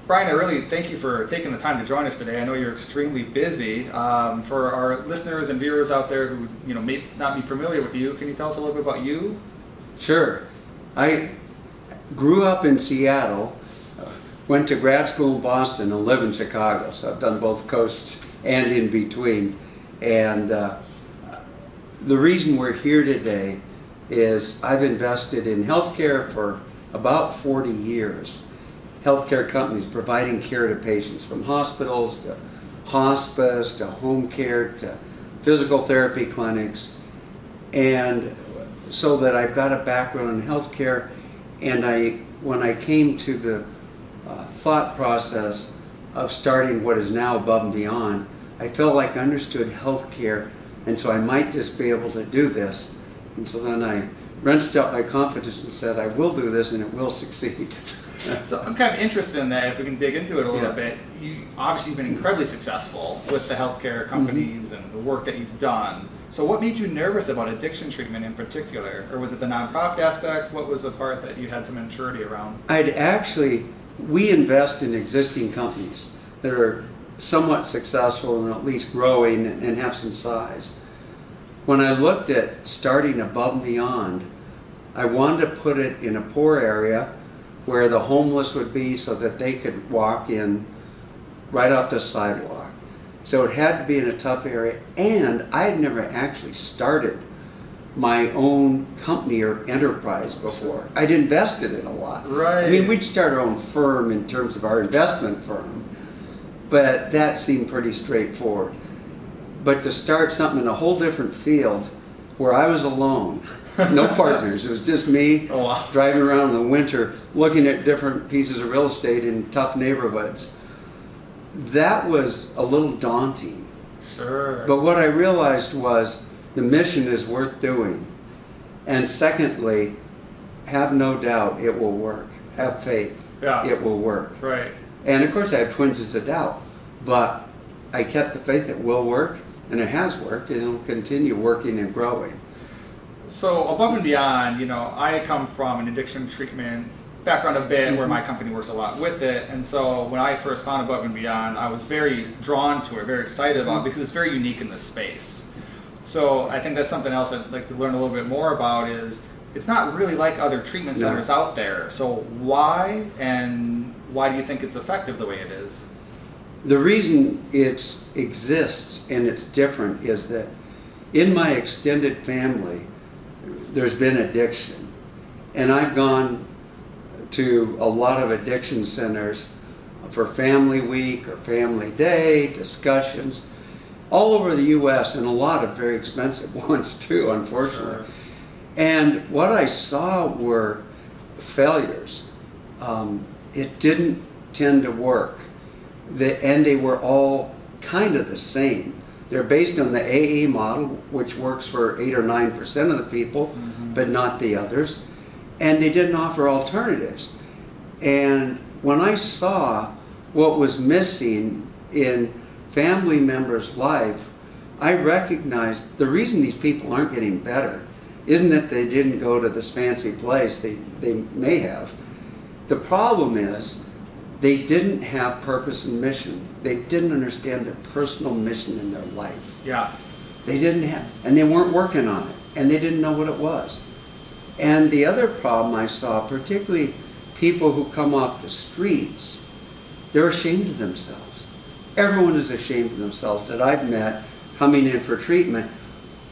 Bryan, I really thank you for taking the time to join us today. I know you're extremely busy. For our listeners and viewers out there who may not be familiar with you, can you tell us a little bit about you? Sure. I grew up in Seattle, went to grad school in Boston, and live in Chicago. So I've done both coasts and in between. And the reason we're here today is I've invested in healthcare for about 40 years. Healthcare companies providing care to patients, from hospitals to hospice to home care to physical therapy clinics. And so that I've got a background in healthcare, and when I came to the thought process of starting what is now Above and Beyond, I felt like I understood healthcare, and so I might just be able to do this. And so then I wrenched out my confidence and said, I will do this and it will succeed. So I'm kind of interested in that, if we can dig into it a little bit. You obviously have been incredibly successful with the healthcare companies and the work that you've done. So what made you nervous about addiction treatment in particular? Or was it the nonprofit aspect? What was the part that you had some immaturity around? We invest in existing companies that are somewhat successful and at least growing and have some size. When I looked at starting Above and Beyond, I wanted to put it in a poor area where the homeless would be, so that they could walk in right off the sidewalk. So it had to be in a tough area, and I had never actually started my own company or enterprise before. I'd invested in a lot. Right. I mean, we'd start our own firm in terms of our investment firm, but that seemed pretty straightforward. But to start something in a whole different field where I was alone, no partners, it was just me driving around in the winter looking at different pieces of real estate in tough neighborhoods, that was a little daunting. Sure. But what I realized was the mission is worth doing. And secondly, have no doubt it will work. Have faith. Yeah. It will work. Right. And of course I had twinges of doubt, but I kept the faith it will work, and it has worked, and it'll continue working and growing. So Above and Beyond, I come from an addiction treatment background a bit, where my company works a lot with it. And so when I first found Above and Beyond, I was very drawn to it, very excited about it, because it's very unique in this space. So I think that's something else I'd like to learn a little bit more about. Is it's not really like other treatment centers out there. So why do you think it's effective the way it is? The reason it exists and it's different is that in my extended family, there's been addiction. And I've gone to a lot of addiction centers for Family Week or Family Day, discussions, all over the US, and a lot of very expensive ones too, unfortunately. Sure. And what I saw were failures. It didn't tend to work. And they were all kind of the same. They're based on the AA model, which works for 8 or 9% of the people, but not the others. And they didn't offer alternatives. And when I saw what was missing in family members' life, I recognized the reason these people aren't getting better isn't that they didn't go to this fancy place. They may have. The problem is they didn't have purpose and mission. They didn't understand their personal mission in their life. Yes. They didn't have, and they weren't working on it, and they didn't know what it was. And the other problem I saw, particularly people who come off the streets, they're ashamed of themselves. Everyone is ashamed of themselves that I've met coming in for treatment,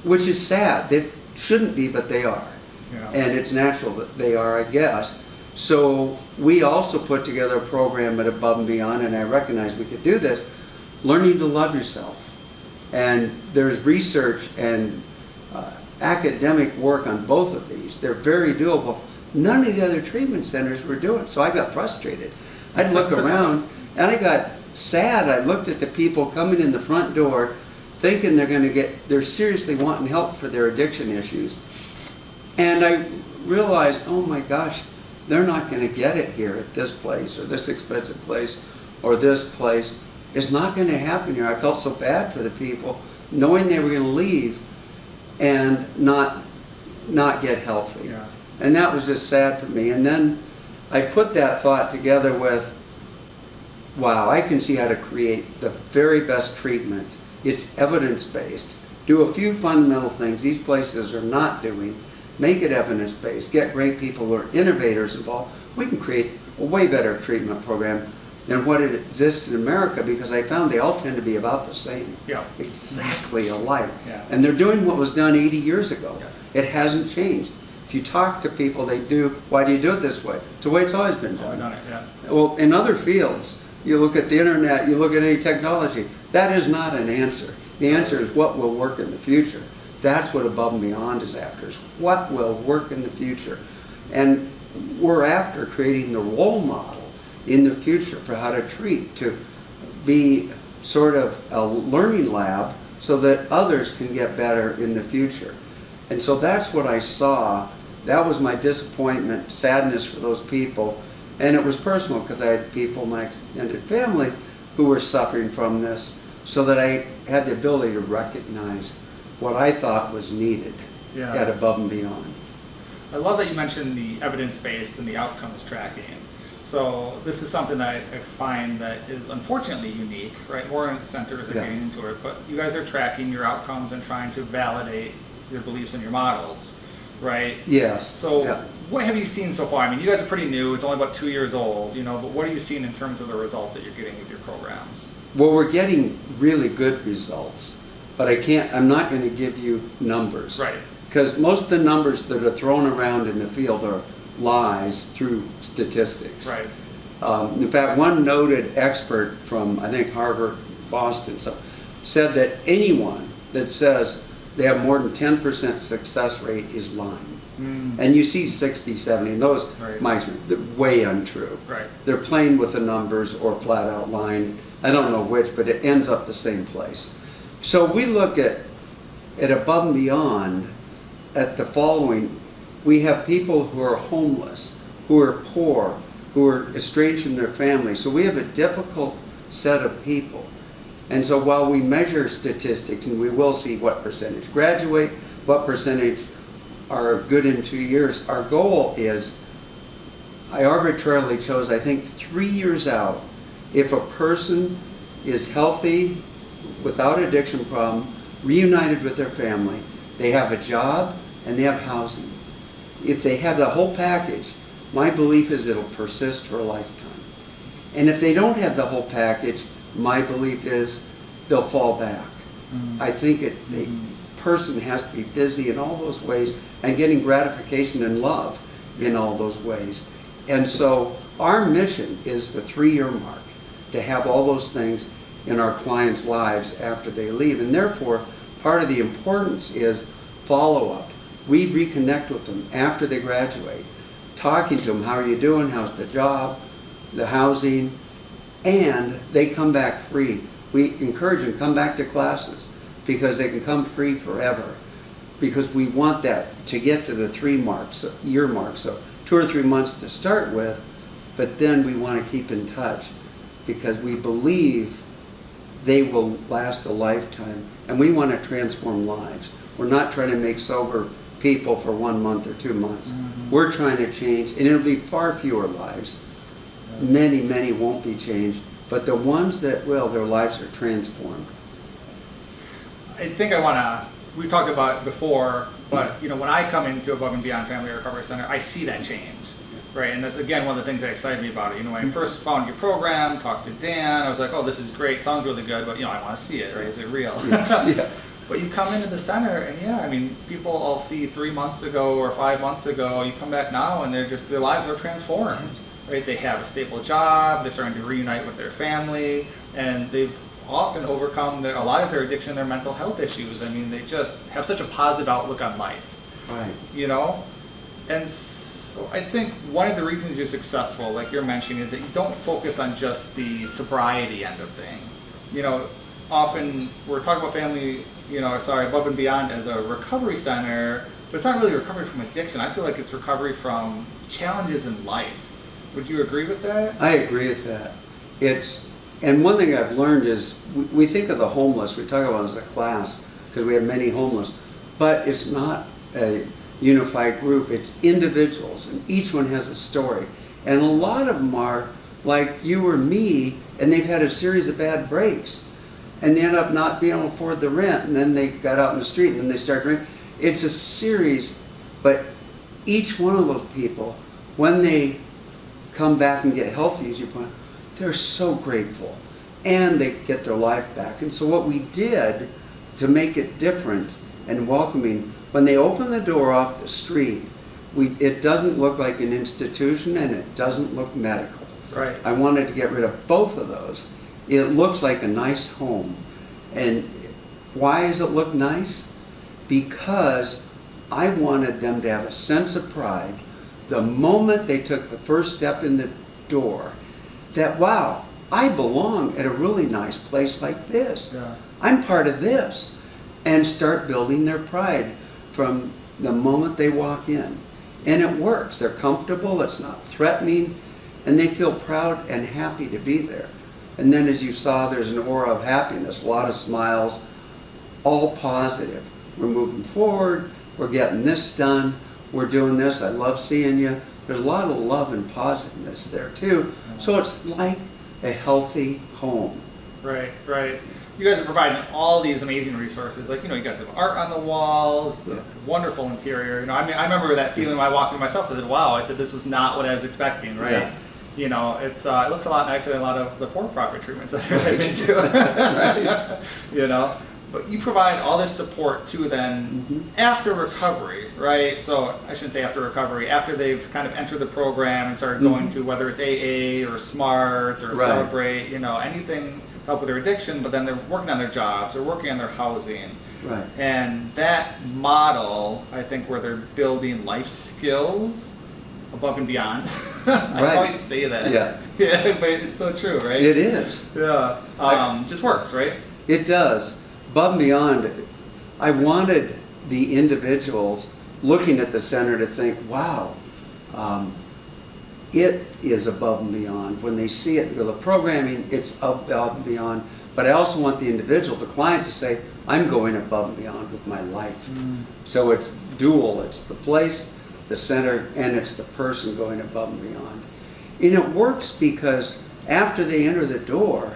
which is sad. They shouldn't be, but they are. Yeah. And it's natural that they are, I guess. So we also put together a program at Above and Beyond, and I recognized we could do this, learning to love yourself. And there's research and academic work on both of these. They're very doable. None of the other treatment centers were doing it, so I got frustrated. I'd look around and I got sad. I looked at the people coming in the front door thinking they're seriously wanting help for their addiction issues. And I realized, oh my gosh, they're not going to get it here at this place or this expensive place or this place. It's not going to happen here. I felt so bad for the people, knowing they were going to leave and not get healthy. Yeah. And that was just sad for me. And then I put that thought together with wow, I can see how to create the very best treatment. It's evidence-based. Do a few fundamental things these places are not doing. Make it evidence-based. Get great people who are innovators involved. We can create a way better treatment program than what it exists in America, because I found they all tend to be about the same. Yeah. Exactly alike. Yeah. And they're doing what was done 80 years ago. Yes. It hasn't changed. If you talk to people, they do, why do you do it this way? It's the way it's always been Oh, I've done. done it, yeah. Well, in other fields, you look at the internet, you look at any technology, that is not an answer. The answer is what will work in the future. That's what Above and Beyond is after, is what will work in the future. And we're after creating the role model in the future for how to treat, to be sort of a learning lab so that others can get better in the future. And so that's what I saw. That was my disappointment, sadness for those people. And it was personal because I had people in my extended family who were suffering from this, so that I had the ability to recognize what I thought was needed at Above and Beyond. I love that you mentioned the evidence-based and the outcomes tracking. So this is something that I find that is unfortunately unique, right? More centers are getting into it, but you guys are tracking your outcomes and trying to validate your beliefs and your models, right? Yes. So what have you seen so far? I mean, you guys are pretty new. It's only about 2 years old, but what are you seeing in terms of the results that you're getting with your programs? Well, we're getting really good results, but I'm not going to give you numbers. Right. Because most of the numbers that are thrown around in the field are lies through statistics. Right. In fact, one noted expert from, I think, Harvard, Boston, said that anyone that says they have more than 10% success rate is lying. And you see 60, 70, and those, they're way untrue. Right. They're playing with the numbers or flat out lying. I don't know which, but it ends up the same place. So we look at Above and Beyond at the following. We have people who are homeless, who are poor, who are estranged from their families. So we have a difficult set of people. And so while we measure statistics, and we will see what percentage graduate, what percentage are good in 2 years, our goal is, I arbitrarily chose, I think 3 years out, if a person is healthy, without addiction problem, reunited with their family, they have a job and they have housing. If they have the whole package, my belief is it'll persist for a lifetime. And if they don't have the whole package, my belief is they'll fall back. I think the person has to be busy in all those ways and getting gratification and love in all those ways. And so our mission is the 3-year mark, to have all those things in our clients' lives after they leave. And therefore, part of the importance is follow-up. We reconnect with them after they graduate, talking to them, how are you doing, how's the job, the housing, and they come back free. We encourage them to come back to classes because they can come free forever, because we want that to get to the 3-year mark. So 2 or 3 months to start with, but then we want to keep in touch because we believe they will last a lifetime, and we want to transform lives. We're not trying to make sober people for 1 month or 2 months. We're trying to change, and it'll be far fewer lives. Many, many won't be changed, but the ones that will, their lives are transformed. I think we talked about it before, but when I come into Above and Beyond Family Recovery Center, I see that change, right? And that's, again, one of the things that excited me about it. When I first found your program, talked to Dan, I was like, oh, this is great, sounds really good, but I want to see it, right? Is it real? Yeah. But you come into the center, and people I'll see 3 months ago or 5 months ago, you come back now, and their lives are transformed, right? They have a stable job, they're starting to reunite with their family, and they've often overcome a lot of their addiction and their mental health issues. I mean, they just have such a positive outlook on life, Right. And so I think one of the reasons you're successful, like you're mentioning, is that you don't focus on just the sobriety end of things. Often we're talking about family, Above and Beyond as a recovery center, but it's not really recovery from addiction. I feel like it's recovery from challenges in life. Would you agree with that? I agree with that. And one thing I've learned is we think of the homeless, we talk about it as a class because we have many homeless, but it's not a unified group, it's individuals, and each one has a story. And a lot of them are like you or me, and they've had a series of bad breaks, and they end up not being able to afford the rent, and then they got out in the street, and then they start drinking. It's a series, but each one of those people, when they come back and get healthy, as you point out, they're so grateful, and they get their life back. And so what we did to make it different and welcoming, when they open the door off the street, it doesn't look like an institution and it doesn't look medical. Right. I wanted to get rid of both of those. It looks like a nice home. And why does it look nice? Because I wanted them to have a sense of pride the moment they took the first step in the door, that, wow, I belong at a really nice place like this. Yeah. I'm part of this. And start building their pride from the moment they walk in. And it works. They're comfortable, it's not threatening, and they feel proud and happy to be there. And then as you saw, there's an aura of happiness, a lot of smiles, all positive. We're moving forward, we're getting this done, we're doing this, I love seeing you. There's a lot of love and positiveness there too. So it's like a healthy home. Right, right. You guys are providing all these amazing resources. Like, you guys have art on the walls, Yeah. wonderful interior. I mean, I remember that feeling when I walked in myself. I said, wow, I said, this was not what I was expecting, right? Yeah. It looks a lot nicer than a lot of the for-profit treatments that I've been to. But you provide all this support to them after recovery, right? So I shouldn't say after recovery, after they've kind of entered the program and started going to whether it's AA or SMART or Right. Celebrate, anything to help with their addiction, but then they're working on their jobs, they're working on their housing. Right. And that model, I think, where they're building life skills above and beyond. I Right. always say that. Yeah. Yeah, but it's so true, right? It is. Yeah. Just works, right? It does. Above and beyond, I wanted the individuals looking at the center to think, wow, it is above and beyond. When they see it, the programming, it's above and beyond. But I also want the individual, the client, to say, I'm going above and beyond with my life. So it's dual. It's the place, the center, and it's the person going above and beyond. And it works because after they enter the door,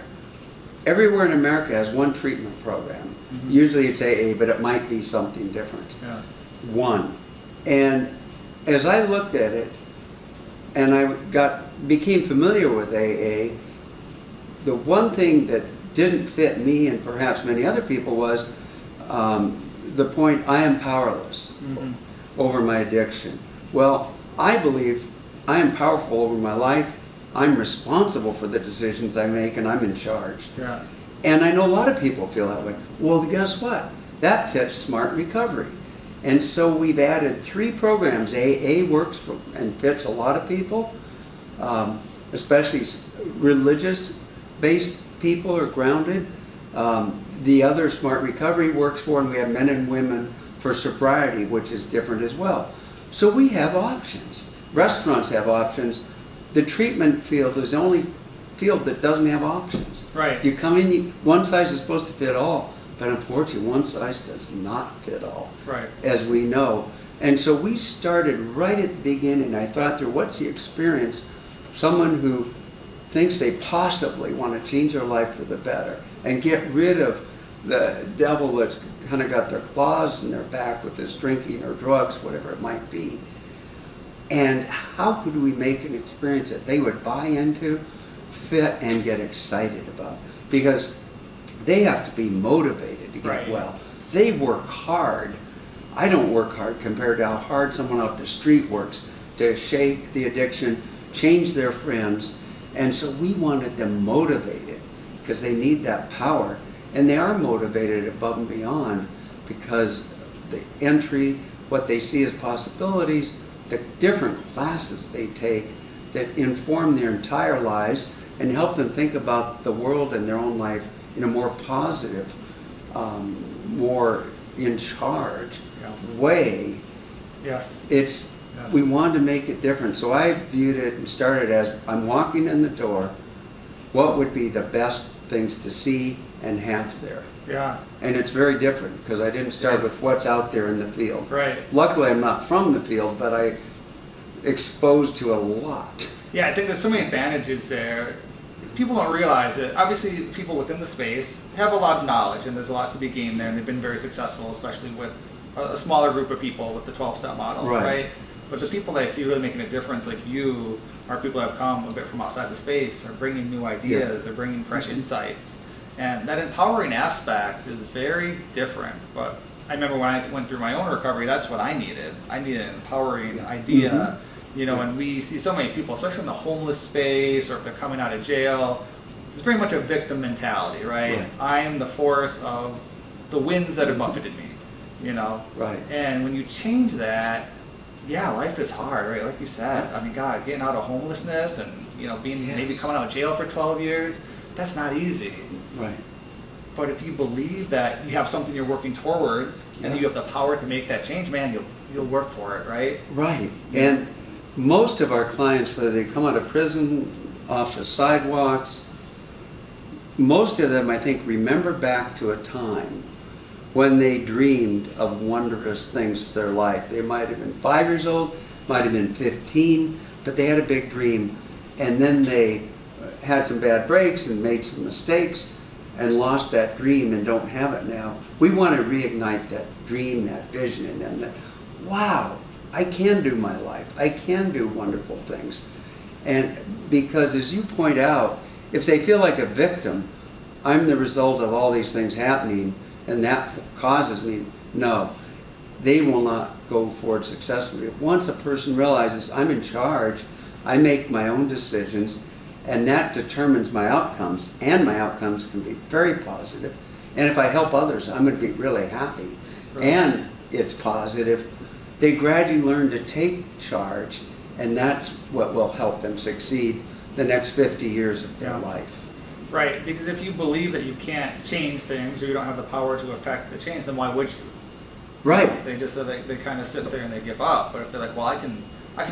everywhere in America has one treatment program. Usually it's AA, but it might be something different. Yeah. One. And as I looked at it, and I became familiar with AA, the one thing that didn't fit me and perhaps many other people was the point, I am powerless over my addiction. Well, I believe I am powerful over my life. I'm responsible for the decisions I make, and I'm in charge. Yeah. And I know a lot of people feel that way. Well, guess what? That fits Smart Recovery. And so we've added 3 programs. AA works for and fits a lot of people, especially religious-based people are grounded. The other Smart Recovery works for, and we have men and women for sobriety, which is different as well. So we have options. Restaurants have options. The treatment field is the only field that doesn't have options. Right. You come in, one size is supposed to fit all, but unfortunately one size does not fit all, Right. as we know. And so we started right at the beginning. I thought through what's the experience, someone who thinks they possibly want to change their life for the better and get rid of the devil that's kind of got their claws in their back with this drinking or drugs, whatever it might be. And how could we make an experience that they would buy into, fit, and get excited about? Because they have to be motivated to get Right. well. They work hard. I don't work hard compared to how hard someone off the street works to shake the addiction, change their friends. And so we wanted them motivated because they need that power. And they are motivated above and beyond because the entry, what they see as possibilities, the different classes they take that inform their entire lives and help them think about the world and their own life in a more positive, more in charge way. Yes. Yes. We wanted to make it different. So I viewed it and started as I'm walking in the door, what would be the best things to see and have there? Yeah. And it's very different because I didn't start with what's out there in the field. Right. Luckily, I'm not from the field, but exposed to a lot. Yeah, I think there's so many advantages there. People don't realize it. Obviously, people within the space have a lot of knowledge, and there's a lot to be gained there, and they've been very successful, especially with a smaller group of people with the 12-step model, right? But the people that I see really making a difference, like you, are people that have come a bit from outside the space, are bringing new ideas, they're bringing fresh insights. And that empowering aspect is very different. But I remember when I went through my own recovery, that's what I needed. I needed an empowering idea. You know, and we see so many people, especially in the homeless space, or if they're coming out of jail, it's very much a victim mentality, right? I am the force of the winds that have buffeted me, you know? And when you change that, yeah, life is hard, right? Like you said, I mean, God, getting out of homelessness and, you know, being maybe coming out of jail for 12 years, that's not easy. But if you believe that you have something you're working towards, and you have the power to make that change, man, you'll work for it, right? And most of our clients, whether they come out of prison, off the sidewalks, most of them, I think, remember back to a time when they dreamed of wondrous things for their life. They might have been 5 years old, might have been 15, but they had a big dream, and then they had some bad breaks and made some mistakes and lost that dream and don't have it now. We want to reignite that dream, that vision in them, that, wow, I can do my life. I can do wonderful things. And because, as you point out, if they feel like a victim, I'm the result of all these things happening, and that causes me, no, they will not go forward successfully. Once a person realizes I'm in charge, I make my own decisions, and that determines my outcomes, and my outcomes can be very positive. And if I help others, I'm going to be really happy. And it's positive. They gradually learn to take charge, and that's what will help them succeed the next 50 years of their life. Right, because if you believe that you can't change things, or you don't have the power to affect the change, then why would you? They just they kind of sit there and they give up. But if they're like, well, I can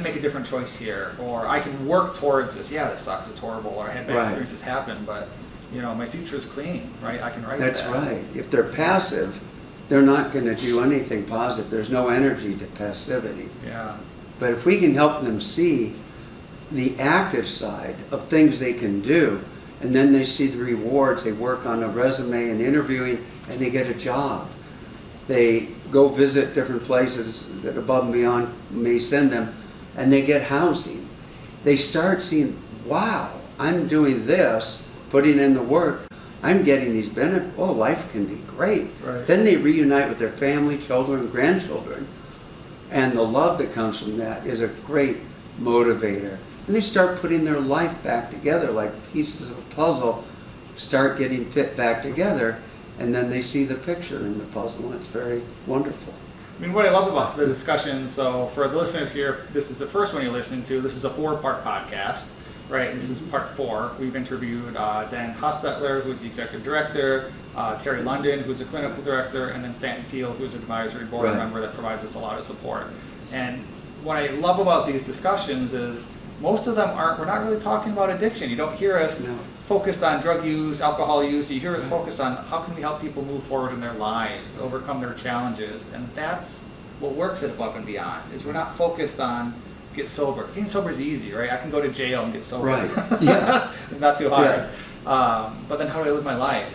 make a different choice here, or I can work towards this. Yeah, this sucks, it's horrible, or I had bad experiences happen, but you know, my future is clean, right? I can write that. That's right. If they're passive, they're not going to do anything positive. There's no energy to passivity. But if we can help them see the active side of things they can do, and then they see the rewards, they work on a resume and interviewing, and they get a job. They go visit different places that Above and Beyond may send them, and they get housing. They start seeing, wow, I'm doing this, putting in the work, I'm getting these benefits. Oh, life can be great. Then they reunite with their family, children, and grandchildren. And the love that comes from that is a great motivator. And they start putting their life back together like pieces of a puzzle, start getting fit back together, and then they see the picture in the puzzle, and it's very wonderful. I mean, what I love about the discussion, so for the listeners here, this is the first one you're listening to. This is a 4-part podcast. Right, this is part 4. We've interviewed Dan Hostetler, who's the executive director, Terry London, who's a clinical director, and then Stanton Peel, who's an advisory board member that provides us a lot of support. And what I love about these discussions is most of them we're not really talking about addiction. You don't hear us focused on drug use, alcohol use. You hear us focused on how can we help people move forward in their lives, overcome their challenges. And that's what works at Above and Beyond, is we're not focused on get sober. Getting sober is easy, right? I can go to jail and get sober. Not too hard. But then how do I live my life?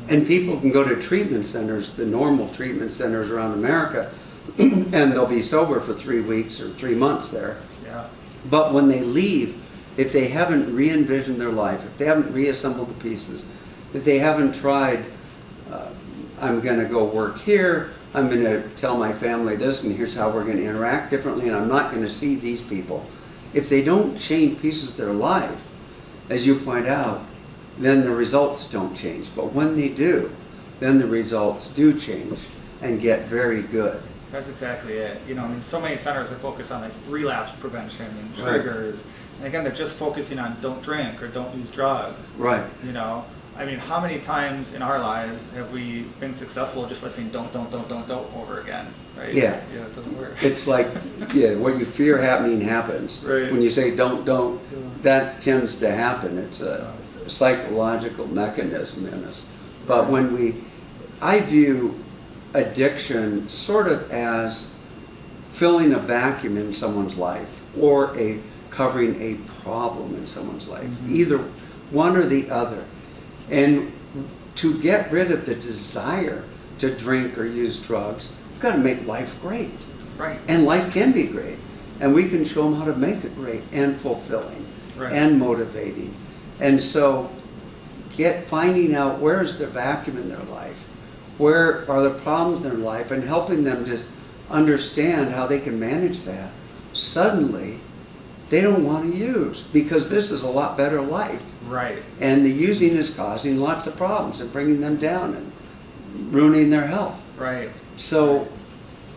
And people can go to treatment centers, the normal treatment centers around America, and they'll be sober for 3 weeks or 3 months there. But when they leave, if they haven't re-envisioned their life, if they haven't reassembled the pieces, if they haven't tried, I'm going to go work here, I'm going to tell my family this, and here's how we're going to interact differently, and I'm not going to see these people. If they don't change pieces of their life, as you point out, then the results don't change. But when they do, then the results do change and get very good. That's exactly it. You know, I mean, so many centers are focused on like relapse prevention and triggers. And again, they're just focusing on don't drink or don't use drugs. You know, I mean, how many times in our lives have we been successful just by saying don't over again, right? It doesn't work. It's like, what you fear happening happens. When you say don't, that tends to happen. It's a psychological mechanism in us. But when I view addiction sort of as filling a vacuum in someone's life or covering a problem in someone's life, either one or the other. And to get rid of the desire to drink or use drugs, you've got to make life great. Right. And life can be great. And we can show them how to make it great and fulfilling and motivating. And so finding out where's the vacuum in their life, where are the problems in their life, and helping them to understand how they can manage that. Suddenly, they don't want to use because this is a lot better life. Right. And the using is causing lots of problems and bringing them down and ruining their health. Right. So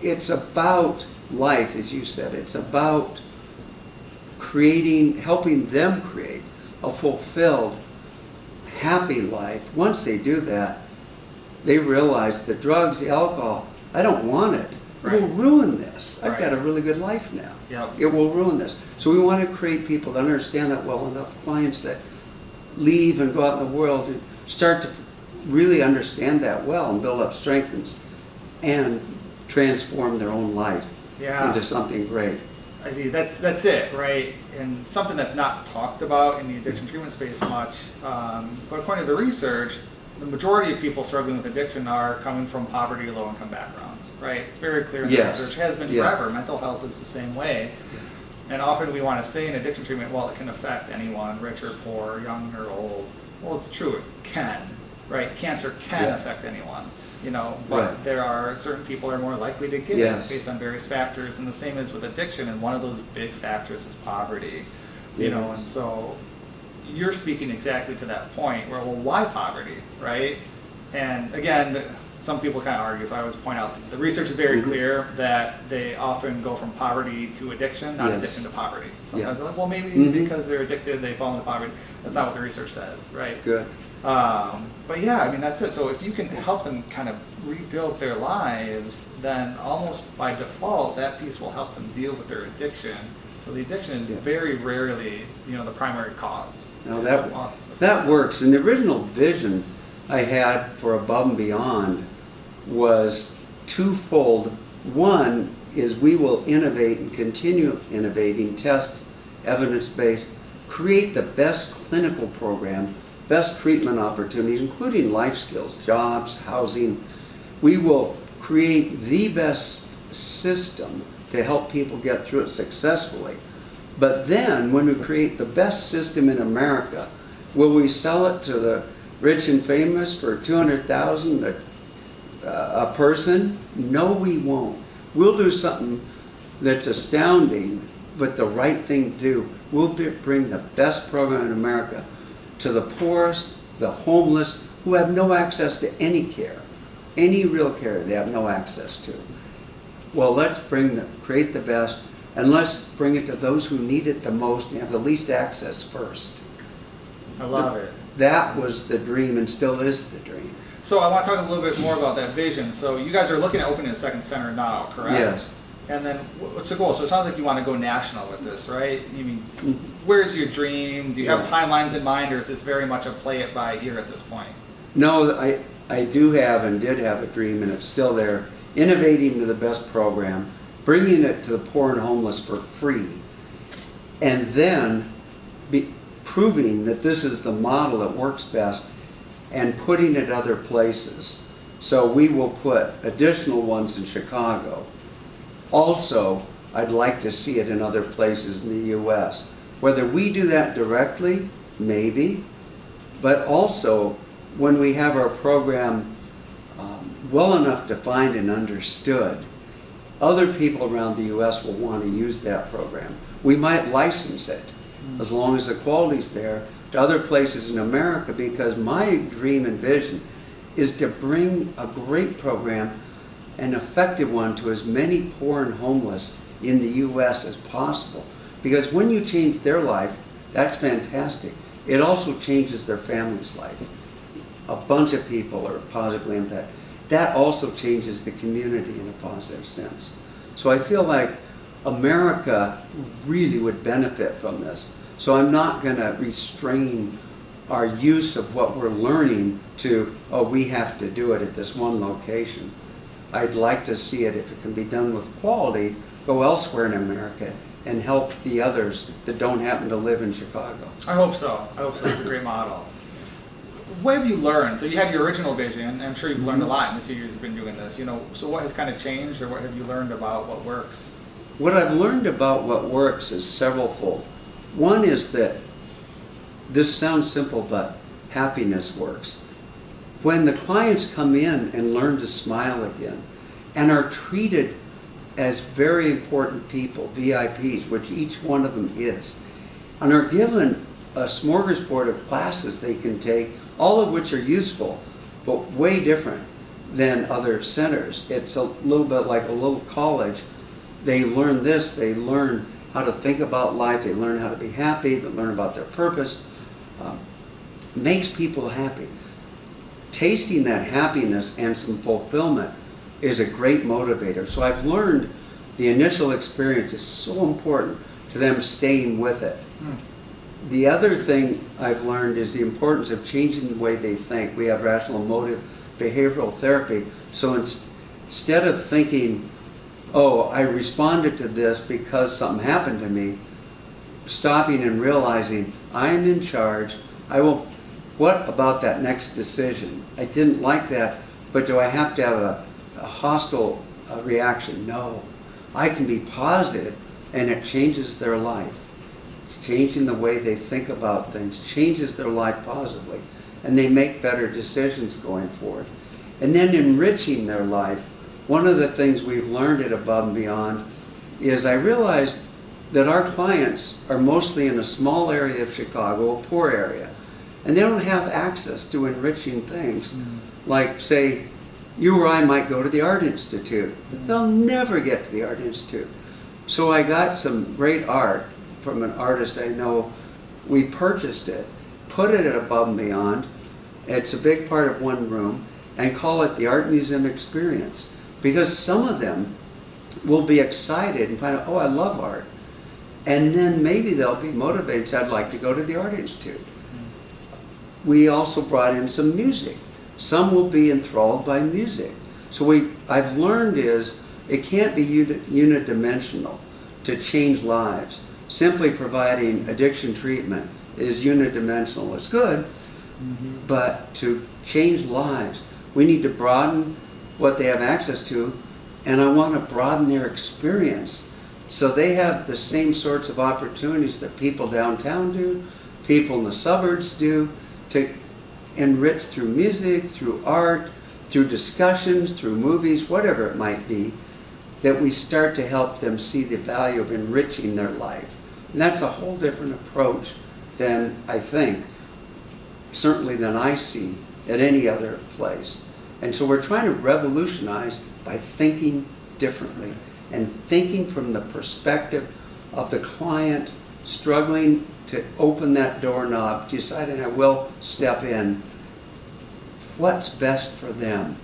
it's about life, as you said. It's about helping them create a fulfilled, happy life. Once they do that, they realize the drugs, the alcohol, I don't want it. It will ruin this. I've got a really good life now. Yep. It will ruin this. So we want to create people that understand that well enough, clients that leave and go out in the world and start to really understand that well and build up strength and transform their own life into something great. I mean, that's it, right? And something that's not talked about in the addiction treatment space much, but according to the research, the majority of people struggling with addiction are coming from poverty or low-income backgrounds, right? It's very clear in the research. Has been forever. Mental health is the same way. And often we want to say in addiction treatment, well, it can affect anyone, rich or poor, young or old. Well, it's true, it can, right? Cancer can affect anyone, but there are certain people are more likely to get it based on various factors, and the same is with addiction, and one of those big factors is poverty, and so you're speaking exactly to that point where, well, why poverty, right? And again, some people kind of argue, so I always point out the research is very clear that they often go from poverty to addiction, not addiction to poverty. Sometimes they're like, well, maybe because they're addicted, they fall into poverty. That's not what the research says, right? Good. But yeah, I mean, that's it. So if you can help them kind of rebuild their lives, then almost by default, that piece will help them deal with their addiction. So the addiction is very rarely, the primary cause. Now that works. And the original vision I had for Above and Beyond was twofold. One is we will innovate and continue innovating, test, evidence-based, create the best clinical program, best treatment opportunities, including life skills, jobs, housing. We will create the best system to help people get through it successfully. But then, when we create the best system in America, will we sell it to the rich and famous for $200,000 a person? No, we won't. We'll do something that's astounding, but the right thing to do. We'll bring the best program in America to the poorest, the homeless, who have no access to any care, any real care they have no access to. Well, let's create the best, and let's bring it to those who need it the most and have the least access first. I love it. That was the dream and still is the dream. So I want to talk a little bit more about that vision. So you guys are looking at opening a second center now, correct? Yes. And then what's the goal? So it sounds like you want to go national with this, right? You mean, where's your dream? Do you have timelines in mind, or is this very much a play it by ear at this point? No, I do have and did have a dream, and it's still there. Innovating to the best program, bringing it to the poor and homeless for free, and then proving that this is the model that works best and putting it other places. So we will put additional ones in Chicago. Also, I'd like to see it in other places in the U.S. Whether we do that directly, maybe, but also when we have our program well enough defined and understood, other people around the U.S. will want to use that program. We might license it, as long as the quality's there, to other places in America, because my dream and vision is to bring a great program, an effective one, to as many poor and homeless in the U.S. as possible. Because when you change their life, that's fantastic. It also changes their family's life. A bunch of people are positively impacted. That also changes the community in a positive sense. So I feel like America really would benefit from this. So I'm not going to restrain our use of what we're learning to, oh, we have to do it at this one location. I'd like to see it, if it can be done with quality, go elsewhere in America and help the others that don't happen to live in Chicago. I hope so. I hope so. It's a great model. What have you learned? So you had your original vision. I'm sure you've learned a lot in the 2 years you've been doing this. So what has kind of changed, or what have you learned about what works? What I've learned about what works is severalfold. One is that this sounds simple, but happiness works. When the clients come in and learn to smile again and are treated as very important people, VIPs, which each one of them is, and are given a smorgasbord of classes they can take, all of which are useful, but way different than other centers. It's a little bit like a little college. They learn this, they learn how to think about life, they learn how to be happy, they learn about their purpose. Makes people happy. Tasting that happiness and some fulfillment is a great motivator. So I've learned the initial experience is so important to them staying with it. The other thing I've learned is the importance of changing the way they think. We have rational emotive behavioral therapy. So instead of thinking, oh, I responded to this because something happened to me, stopping and realizing I am in charge. What about that next decision? I didn't like that, but do I have to have a hostile reaction? No. I can be positive, and it changes their life. It's changing the way they think about things, changes their life positively, and they make better decisions going forward. And then enriching their life. One of the things we've learned at Above and Beyond is I realized that our clients are mostly in a small area of Chicago, a poor area, and they don't have access to enriching things. Like, say, you or I might go to the Art Institute. They'll never get to the Art Institute. So I got some great art from an artist I know. We purchased it, put it at Above and Beyond. It's a big part of one room, and call it the Art Museum Experience. Because some of them will be excited and find out, oh, I love art. And then maybe they'll be motivated, so I'd like to go to the Art Institute. We also brought in some music. Some will be enthralled by music. So I've learned is it can't be unidimensional to change lives. Simply providing addiction treatment is unidimensional. It's good, but to change lives, we need to broaden what they have access to, and I want to broaden their experience so they have the same sorts of opportunities that people downtown do, people in the suburbs do, to enrich through music, through art, through discussions, through movies, whatever it might be, that we start to help them see the value of enriching their life. And that's a whole different approach than I think, certainly than I see at any other place. And so we're trying to revolutionize by thinking differently and thinking from the perspective of the client struggling to open that doorknob, deciding I will step in. What's best for them?